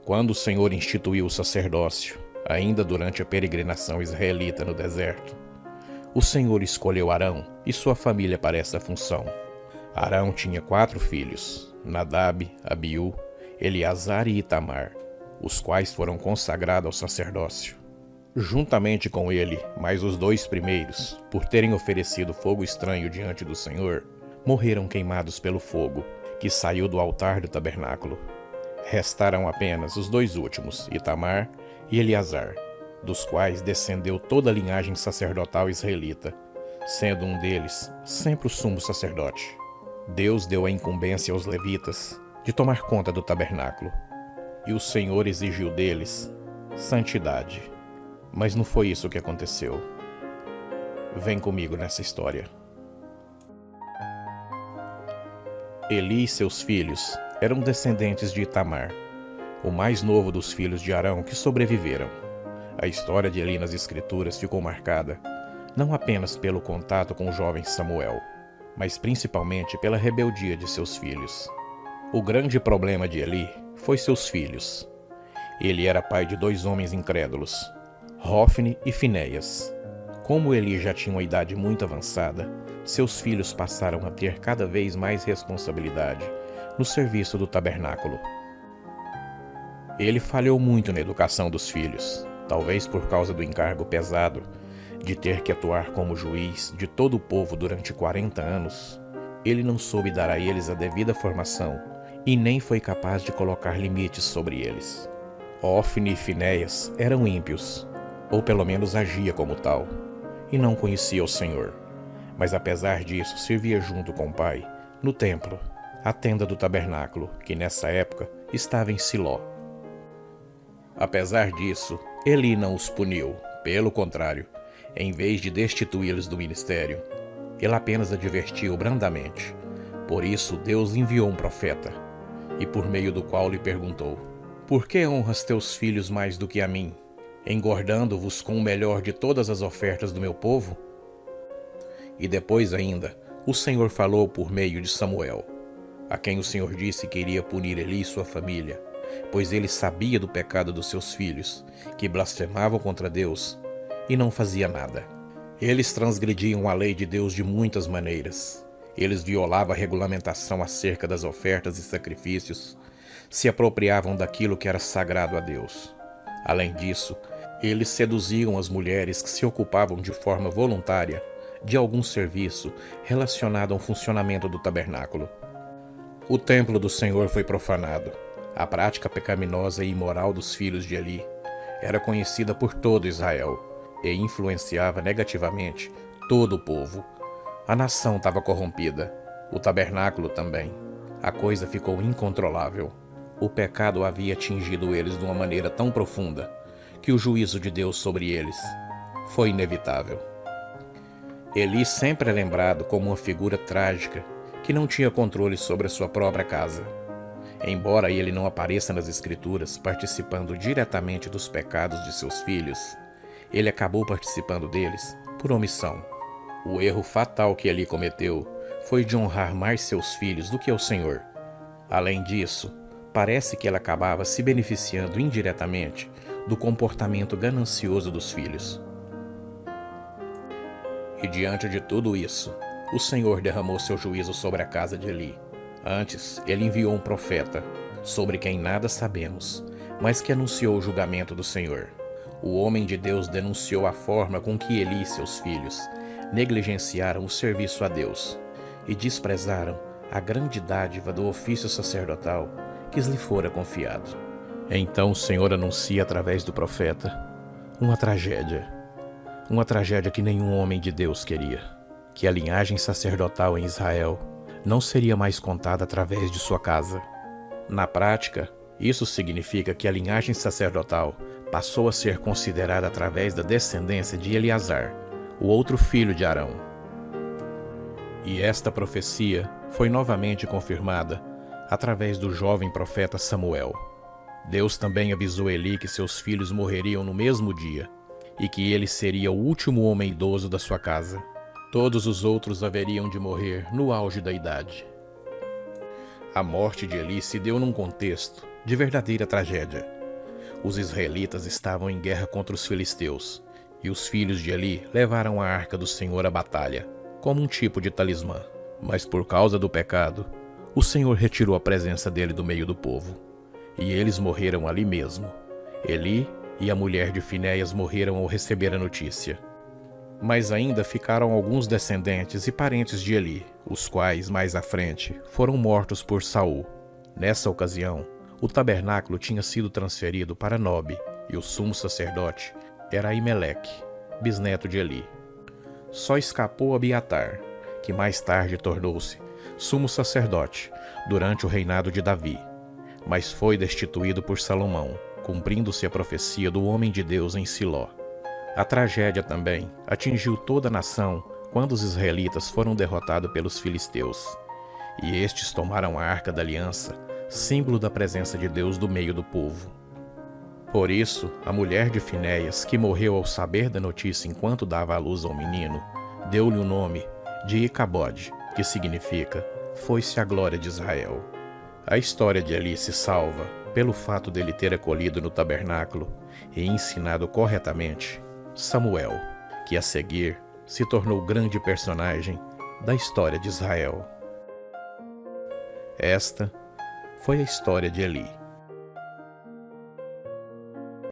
Quando o Senhor instituiu o sacerdócio, ainda durante a peregrinação israelita no deserto, o Senhor escolheu Arão e sua família para essa função. Arão tinha 4 filhos, Nadab, Abiú, Eleazar e Itamar, os quais foram consagrados ao sacerdócio. Juntamente com ele, mais os 2 primeiros, por terem oferecido fogo estranho diante do Senhor, morreram queimados pelo fogo, que saiu do altar do tabernáculo. Restaram apenas os 2 últimos, Itamar e Eleazar, dos quais descendeu toda a linhagem sacerdotal israelita, sendo um deles sempre o sumo sacerdote. Deus deu a incumbência aos levitas de tomar conta do tabernáculo, e o Senhor exigiu deles santidade. Mas não foi isso que aconteceu. Vem comigo nessa história. Eli e seus filhos eram descendentes de Itamar, o mais novo dos filhos de Arão que sobreviveram. A história de Eli nas Escrituras ficou marcada não apenas pelo contato com o jovem Samuel, mas principalmente pela rebeldia de seus filhos. O grande problema de Eli foi seus filhos. Ele era pai de 2 homens incrédulos, Hofni e Finéias. Como Eli já tinha uma idade muito avançada, seus filhos passaram a ter cada vez mais responsabilidade no serviço do tabernáculo. Ele falhou muito na educação dos filhos, talvez por causa do encargo pesado de ter que atuar como juiz de todo o povo durante 40 anos. Ele não soube dar a eles a devida formação e nem foi capaz de colocar limites sobre eles. Hofni e Finéias eram ímpios, ou pelo menos agia como tal, e não conhecia o Senhor. Mas apesar disso, servia junto com o pai, no templo, a tenda do tabernáculo, que nessa época estava em Siló. Apesar disso, Eli não os puniu, pelo contrário, em vez de destituí-los do ministério, ele apenas advertiu brandamente. Por isso Deus enviou um profeta, e por meio do qual lhe perguntou: por que honras teus filhos mais do que a mim, engordando-vos com o melhor de todas as ofertas do meu povo? E depois ainda, o Senhor falou por meio de Samuel, a quem o Senhor disse que iria punir Eli e sua família, pois ele sabia do pecado dos seus filhos, que blasfemavam contra Deus, e não fazia nada. Eles transgrediam a lei de Deus de muitas maneiras. Eles violavam a regulamentação acerca das ofertas e sacrifícios, se apropriavam daquilo que era sagrado a Deus. Além disso, eles seduziam as mulheres que se ocupavam de forma voluntária de algum serviço relacionado ao funcionamento do tabernáculo. O templo do Senhor foi profanado. A prática pecaminosa e imoral dos filhos de Eli era conhecida por todo Israel e influenciava negativamente todo o povo. A nação estava corrompida, o tabernáculo também. A coisa ficou incontrolável. O pecado havia atingido eles de uma maneira tão profunda que o juízo de Deus sobre eles foi inevitável. Eli sempre é lembrado como uma figura trágica que não tinha controle sobre a sua própria casa. Embora ele não apareça nas Escrituras participando diretamente dos pecados de seus filhos, ele acabou participando deles por omissão. O erro fatal que Eli cometeu foi de honrar mais seus filhos do que o Senhor. Além disso, parece que ele acabava se beneficiando indiretamente do comportamento ganancioso dos filhos. E diante de tudo isso, o Senhor derramou seu juízo sobre a casa de Eli. Antes, ele enviou um profeta, sobre quem nada sabemos, mas que anunciou o julgamento do Senhor. O homem de Deus denunciou a forma com que Eli e seus filhos negligenciaram o serviço a Deus e desprezaram a grande dádiva do ofício sacerdotal que lhe fora confiado. Então o Senhor anuncia através do profeta uma tragédia que nenhum homem de Deus queria, que a linhagem sacerdotal em Israel não seria mais contada através de sua casa. Na prática, isso significa que a linhagem sacerdotal passou a ser considerada através da descendência de Eleazar, o outro filho de Arão. E esta profecia foi novamente confirmada através do jovem profeta Samuel. Deus também avisou Eli que seus filhos morreriam no mesmo dia e que ele seria o último homem idoso da sua casa. Todos os outros haveriam de morrer no auge da idade. A morte de Eli se deu num contexto de verdadeira tragédia. Os israelitas estavam em guerra contra os filisteus, e os filhos de Eli levaram a arca do Senhor à batalha, como um tipo de talismã. Mas por causa do pecado, o Senhor retirou a presença dele do meio do povo, e eles morreram ali mesmo. Eli e a mulher de Finéias morreram ao receber a notícia. Mas ainda ficaram alguns descendentes e parentes de Eli, os quais, mais à frente, foram mortos por Saul. Nessa ocasião, o tabernáculo tinha sido transferido para Nobe, e o sumo sacerdote era Aimeleque, bisneto de Eli. Só escapou Abiatar, que mais tarde tornou-se sumo sacerdote durante o reinado de Davi, mas foi destituído por Salomão, cumprindo-se a profecia do homem de Deus em Siló. A tragédia também atingiu toda a nação quando os israelitas foram derrotados pelos filisteus, e estes tomaram a arca da aliança, símbolo da presença de Deus do meio do povo. Por isso, a mulher de Finéias, que morreu ao saber da notícia enquanto dava à luz ao menino, deu-lhe o nome de Icabode, que significa foi-se a glória de Israel. A história de Eli se salva pelo fato dele ter acolhido no tabernáculo e ensinado corretamente Samuel, que a seguir se tornou grande personagem da história de Israel. Esta foi a história de Eli.